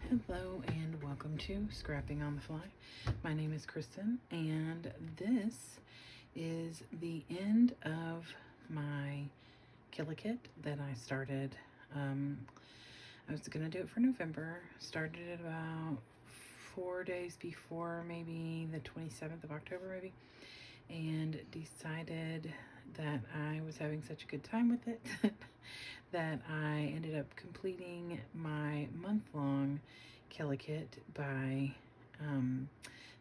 Hello and welcome to Scrapping on the Fly. My name is Kristen and this is the end of my Killa Kit that I started. I was going to do it for November. Started it about 4 days before, maybe the 27th of October maybe, and decided that I was having such a good time with it that I ended up completing my month-long Killa Kit by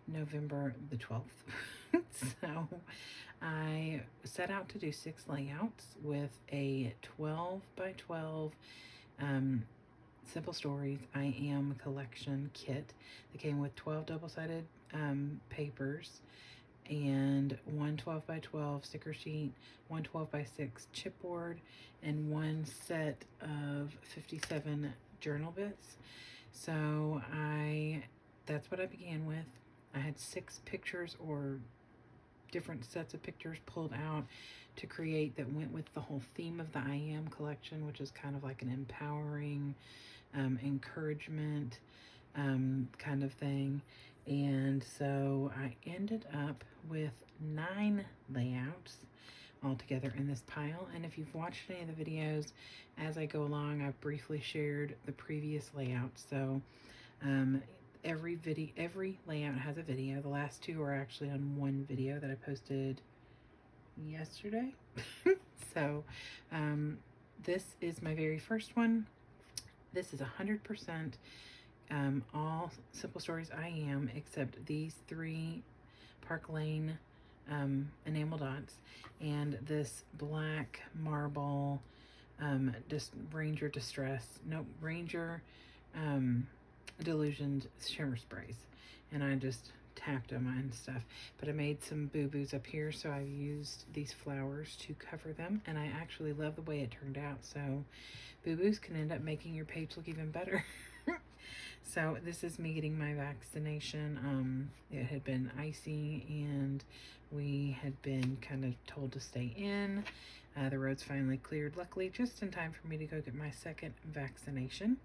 November the 12th. So I set out to do 6 layouts with a 12 by 12 Simple Stories I Am collection kit that came with 12 double-sided papers and one 12 by 12 sticker sheet, one 12 by 6 chipboard, and one set of 57 journal bits. So that's what I began with. I had 6 pictures or different sets of pictures pulled out to create that went with the whole theme of the I Am collection, which is kind of like an empowering, encouragement kind of thing. And so I ended up with 9 layouts all together in this pile. And if you've watched any of the videos as I go along, I've briefly shared the previous layout. So every layout has a video. The last 2 are actually on one video that I posted yesterday. So this is my very first one. This is 100% all Simple Stories I Am, except these 3 Park Lane enamel dots and this black marble Ranger Delusioned shimmer sprays, and I just tapped them and stuff. But I made some boo-boos up here, so I used these flowers to cover them, and I actually love the way it turned out. So boo-boos can end up making your page look even better. So this is me getting my vaccination. It had been icy and we had been kind of told to stay in. The roads finally cleared, luckily just in time for me to go get my second vaccination.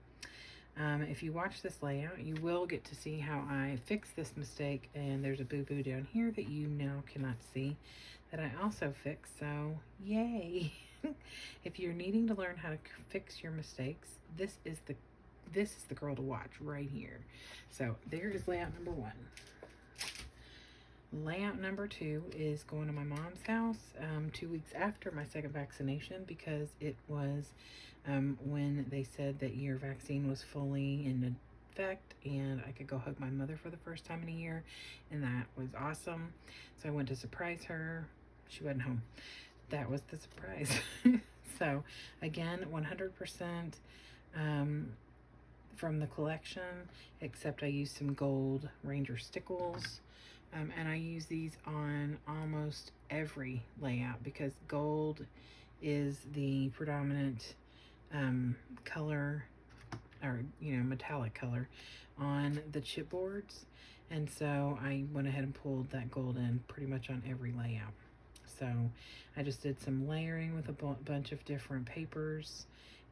If you watch this layout, you will get to see how I fixed this mistake, and there's a boo-boo down here that you now cannot see that I also fixed, so yay! If you're needing to learn how to fix your mistakes, this is the girl to watch right here. So there is layout number 1. Layout number 2 is going to my mom's house 2 weeks after my second vaccination, because it was when they said that your vaccine was fully in effect and I could go hug my mother for the first time in a year, and that was awesome. So I went to surprise her. She wasn't home. That was the surprise. So again, 100% from the collection, except I used some gold Ranger stickles. And I use these on almost every layout because gold is the predominant color, or metallic color on the chipboards, and so I went ahead and pulled that gold in pretty much on every layout. So I just did some layering with a bunch of different papers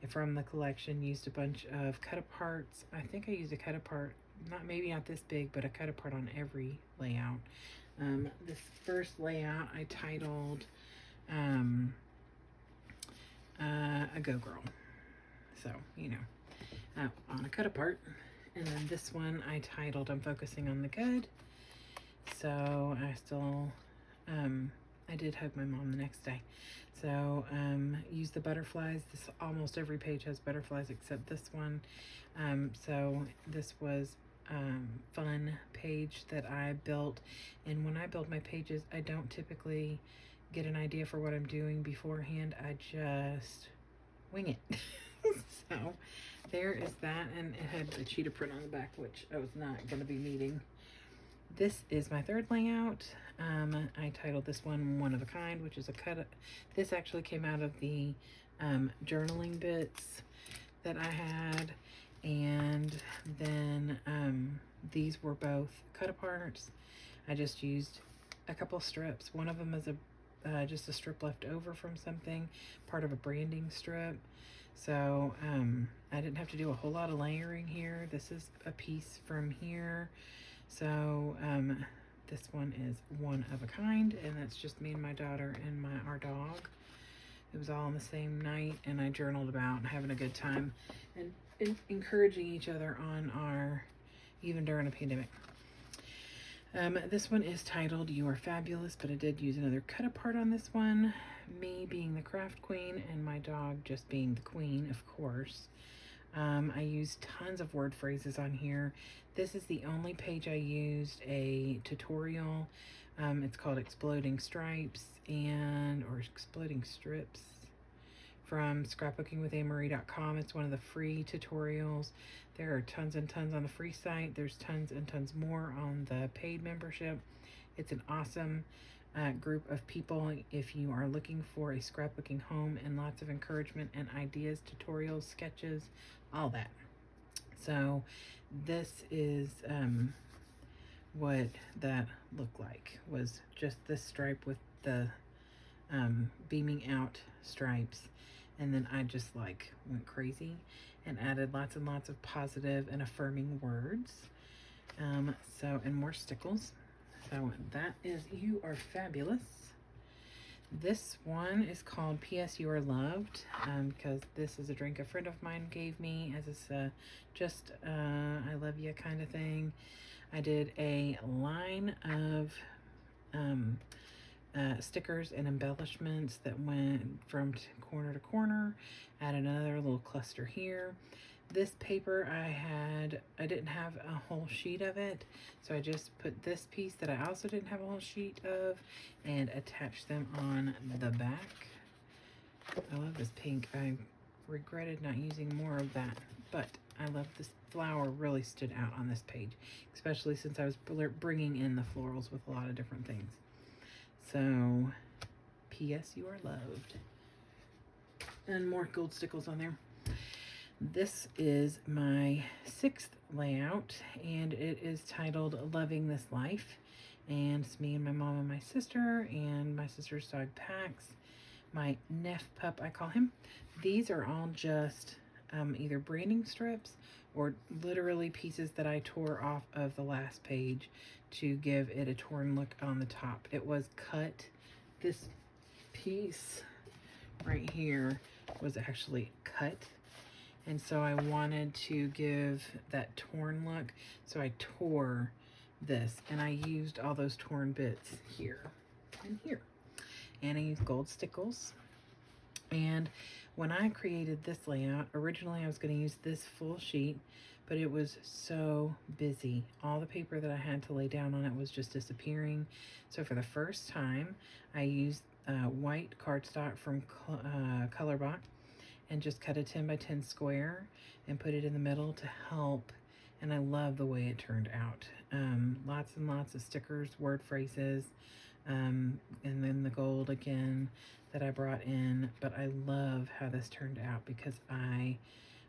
from the collection. Used a bunch of cut-aparts. I think I used a cut-apart, maybe not this big, but a cut-apart on every layout. This first layout I titled A Go Girl. So, on a cut-apart. And then this one I titled I'm Focusing on the Good. So I still, I did hug my mom the next day. So use the butterflies. Almost every page has butterflies except this one. So this was fun page that I built, and when I build my pages, I don't typically get an idea for what I'm doing beforehand. I just wing it. So there is that, and it had a cheetah print on the back, which I was not going to be needing. This is my third layout. I titled this one of a Kind, which is a cut. This actually came out of the journaling bits that I had, and then these were both cut aparts. I just used a couple strips. One of them is a just a strip left over from something, part of a branding strip. So I didn't have to do a whole lot of layering here. This is a piece from here. So this one is one of a kind, and that's just me and my daughter and our dog. It was all on the same night, and I journaled about having a good time and encouraging each other even during a pandemic. This one is titled You Are Fabulous, but I did use another cut apart on this one. Me being the craft queen and my dog just being the queen, of course. I used tons of word phrases on here. This is the only page I used a tutorial. It's called Exploding Stripes or Exploding Strips from scrapbookingwithamory.com. It's one of the free tutorials. There are tons and tons on the free site. There's tons and tons more on the paid membership. It's an awesome group of people if you are looking for a scrapbooking home, and lots of encouragement and ideas, tutorials, sketches, all that. So this is what that looked like, was just this stripe with the beaming out stripes. And then I just like went crazy and added lots and lots of positive and affirming words. And more stickles. So that is You Are Fabulous. This one is called P.S. You Are Loved, because this is a drink a friend of mine gave me as I love you kind of thing. I did a line of stickers and embellishments that went from corner to corner. Added another little cluster here. This paper I didn't have a whole sheet of it, so I just put this piece that I also didn't have a whole sheet of and attached them on the back. I love this pink. I regretted not using more of that, but I love this flower. Really stood out on this page, especially since I was bringing in the florals with a lot of different things. So, P.S. You Are Loved. And more gold stickles on there. This is my 6th layout, and it is titled Loving This Life. And it's me and my mom and my sister, and my sister's dog Pax, my Neff pup, I call him. These are all just either branding strips or literally pieces that I tore off of the last page to give it a torn look on the top. It was cut. This piece right here was actually cut, and so I wanted to give that torn look, so I tore this, and I used all those torn bits here and here, and I used gold stickles. And when I created this layout, originally I was going to use this full sheet, but it was so busy. All the paper that I had to lay down on it was just disappearing. So for the first time, I used white cardstock from Colorblock and just cut a 10 by 10 square and put it in the middle to help. And I love the way it turned out. Lots and lots of stickers, word phrases, and then the gold again that I brought in. But I love how this turned out because I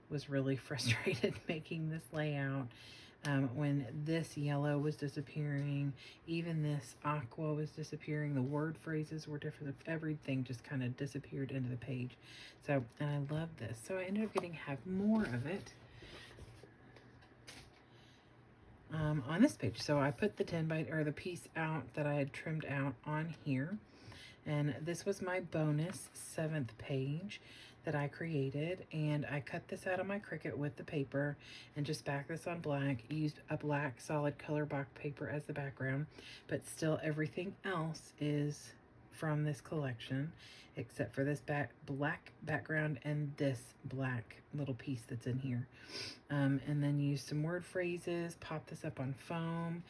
was really frustrated making this layout. When this yellow was disappearing, even this aqua was disappearing, the word phrases were different, everything just kind of disappeared into the page. So, and I love this. So I ended up getting to have more of it on this page. So I put the the piece out that I had trimmed out on here. And this was my bonus 7th page that I created, and I cut this out of my Cricut with the paper and just backed this on black, used a black solid color box paper as the background, but still everything else is from this collection except for this black background and this black little piece that's in here. And then use some word phrases, pop this up on foam,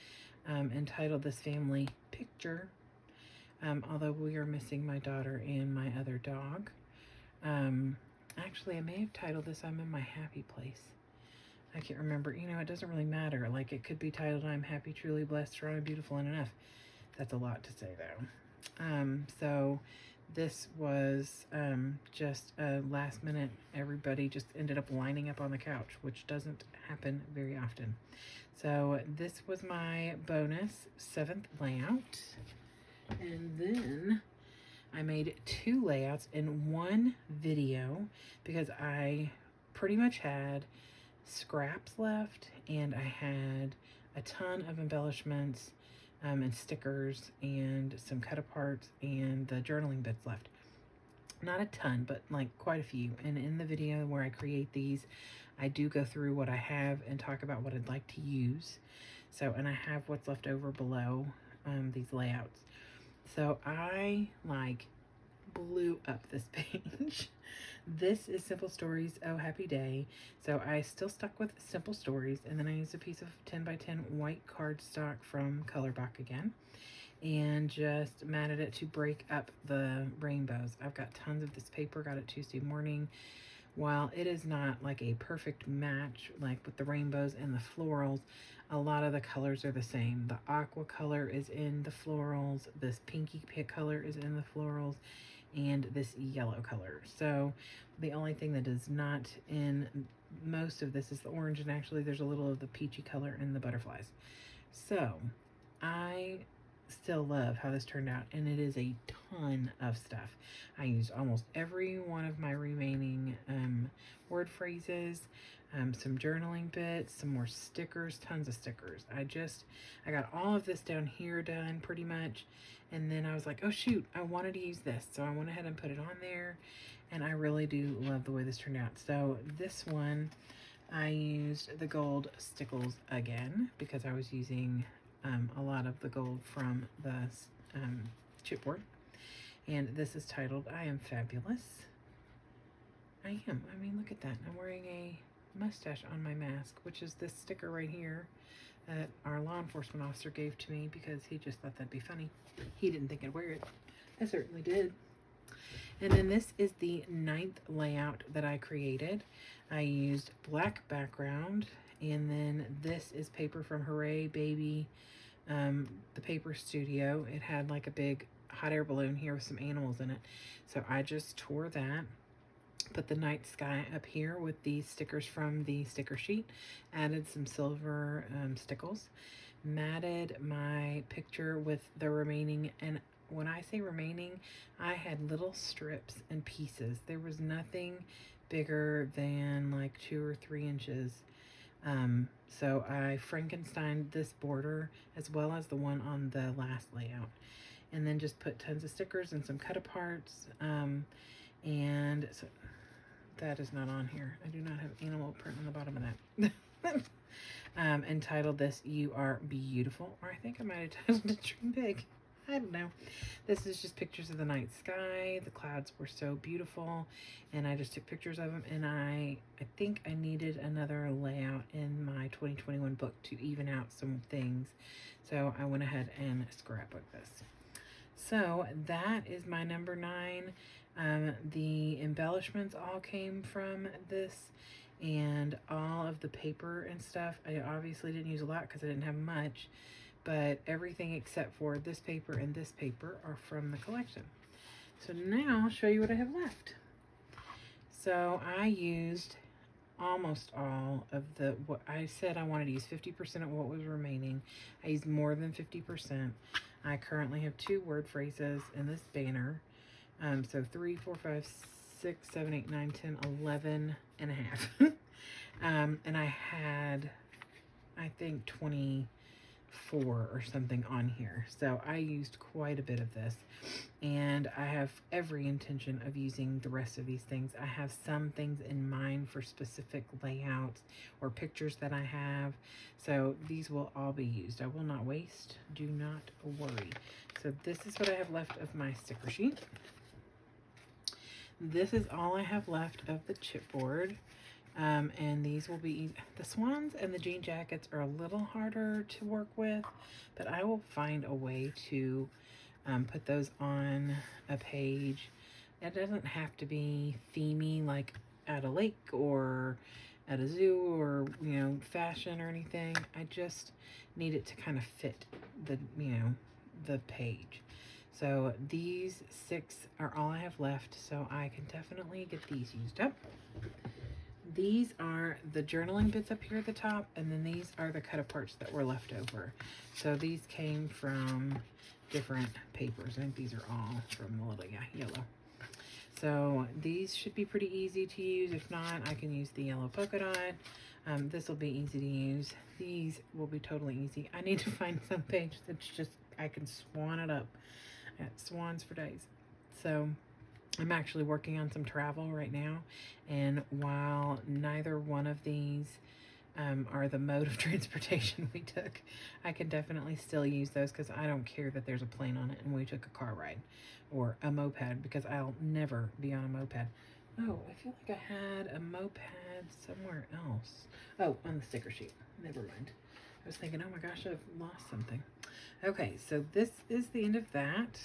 entitled this family Picture. Although we are missing my daughter and my other dog. Actually, I may have titled this I'm in my happy place. I can't remember. You know, it doesn't really matter. Like, it could be titled I'm happy, truly blessed, strong, beautiful, and enough. That's a lot to say, though. So this was just a last minute. Everybody just ended up lining up on the couch, which doesn't happen very often. So this was my bonus 7th layout. And then I made 2 layouts in one video because I pretty much had scraps left, and I had a ton of embellishments and stickers and some cut aparts and the journaling bits left. Not a ton, but like quite a few. And in the video where I create these, I do go through what I have and talk about what I'd like to use. So, and I have what's left over below these layouts. So I like blew up this page. This is Simple Stories, Oh Happy Day. So I still stuck with Simple Stories, and then I used a piece of 10 by 10 white cardstock from Colorbach again, and just matted it to break up the rainbows. I've got tons of this paper, got it Tuesday morning. While it is not like a perfect match, like with the rainbows and the florals, a lot of the colors are the same. The aqua color is in the florals, this pinky color is in the florals, and this yellow color. So the only thing that is not in most of this is the orange, and actually there's a little of the peachy color in the butterflies. So I still love how this turned out, and it is a ton of stuff. I used almost every one of my remaining word phrases, some journaling bits, some more stickers, tons of stickers. I got all of this down here done pretty much, and then I was like, oh shoot, I wanted to use this, so I went ahead and put it on there, and I really do love the way this turned out. So this one, I used the gold stickles again because I was using a lot of the gold from the chipboard. And this is titled, I Am Fabulous. I am. I mean, look at that. I'm wearing a mustache on my mask, which is this sticker right here that our law enforcement officer gave to me because he just thought that'd be funny. He didn't think I'd wear it. I certainly did. And then this is the 9th layout that I created. I used black background, and then this is paper from Hooray Baby, the paper studio. It had like a big hot air balloon here with some animals in it. So I just tore that, put the night sky up here with these stickers from the sticker sheet, added some silver stickles, matted my picture with the remaining, and when I say remaining, I had little strips and pieces. There was nothing bigger than like 2 or 3 inches. So I Frankensteined this border as well as the one on the last layout, and then just put tons of stickers and some cut aparts. And so that is not on here. I do not have animal print on the bottom of that. Entitled this, You Are Beautiful, or I think I might have titled it Dream Big. I don't know. This is just pictures of the night sky. The clouds were so beautiful, and I just took pictures of them, and I think I needed another layout in my 2021 book to even out some things, so I went ahead and scrapbooked this. So that is my number 9. The embellishments all came from this, and all of the paper and stuff, I obviously didn't use a lot because I didn't have much, but everything except for this paper and this paper are from the collection. So now I'll show you what I have left. So I used almost all of what I said I wanted to use 50% of what was remaining. I used more than 50%. I currently have 2 word phrases in this banner. So 3, 4, 5, 6, 7, 8, 9, 10, 11 and a half. And I had, I think, 24 or something on here. So I used quite a bit of this, and I have every intention of using the rest of these things. I have some things in mind for specific layouts or pictures that I have. So these will all be used. I will not waste. Do not worry. So this is what I have left of my sticker sheet. This is all I have left of the chipboard. And these will be, the swans and the jean jackets are a little harder to work with, but I will find a way to put those on a page. It doesn't have to be themey like at a lake or at a zoo or, you know, fashion or anything. I just need it to kind of fit the, you know, the page. So these 6 are all I have left, so I can definitely get these used up. These are the journaling bits up here at the top, and then these are the cut aparts that were left over. So these came from different papers. I think these are all from the little yellow. So these should be pretty easy to use. If not, I can use the yellow polka dot. This will be easy to use. These will be totally easy. I need to find some page that's just, I can swan it up. I got swans for days. So I'm actually working on some travel right now. And while neither one of these are the mode of transportation we took, I can definitely still use those because I don't care that there's a plane on it and we took a car ride or a moped, because I'll never be on a moped. Oh, I feel like I had a moped somewhere else. Oh, on the sticker sheet. Never mind. I was thinking, oh my gosh, I've lost something. Okay, so this is the end of that.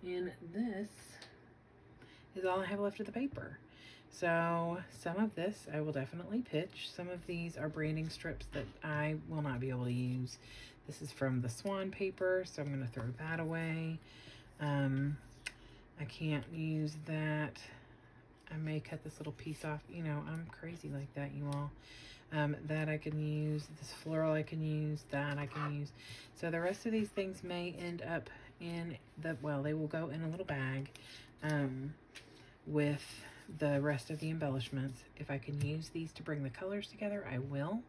And this is all I have left of the paper. So some of this I will definitely pitch. Some of these are branding strips that I will not be able to use. This is from the swan paper, so I'm going to throw that away. I can't use that. I may cut this little piece off. You know, I'm crazy like that, you all. That I can use. This floral I can use. That I can use. So the rest of these things may end up in the, well, they will go in a little bag with the rest of the embellishments. If I can use these to bring the colors together, I will.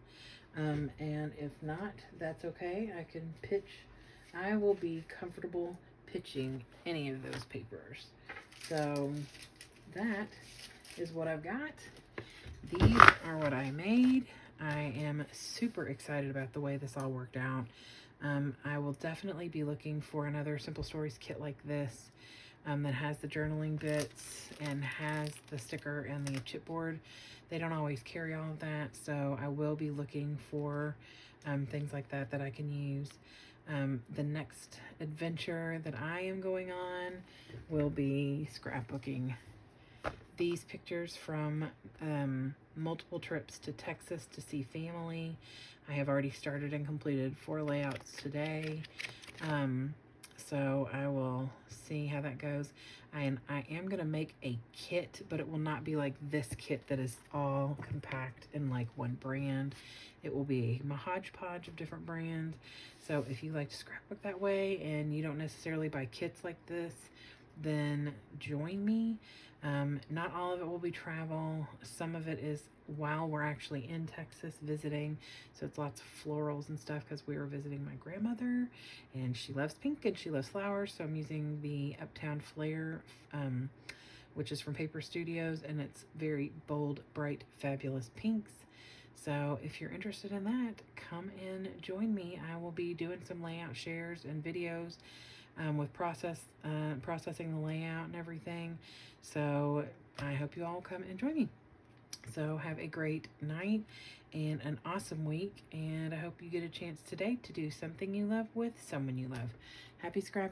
And if not, that's okay. I can pitch. I will be comfortable pitching any of those papers. So that is what I've got. These are what I made. I am super excited about the way this all worked out. I will definitely be looking for another Simple Stories kit like this that has the journaling bits and has the sticker and the chipboard. They don't always carry all of that, so I will be looking for things like that that I can use. The next adventure that I am going on will be scrapbooking. These pictures from multiple trips to Texas to see family. I have already started and completed 4 layouts today. So I will see how that goes. And I am going to make a kit, but it will not be like this kit that is all compact in like one brand. It will be a hodgepodge of different brands. So if you like to scrapbook that way and you don't necessarily buy kits like this, then join me. Not all of it will be travel. Some of it is while we're actually in Texas visiting. So it's lots of florals and stuff because we were visiting my grandmother and she loves pink and she loves flowers. So I'm using the Uptown Flare, which is from Paper Studios, and it's very bold, bright, fabulous pinks. So if you're interested in that, come and join me. I will be doing some layout shares and videos with processing the layout and everything. So I hope you all come and join me. So have a great night and an awesome week. And I hope you get a chance today to do something you love with someone you love. Happy scrapping.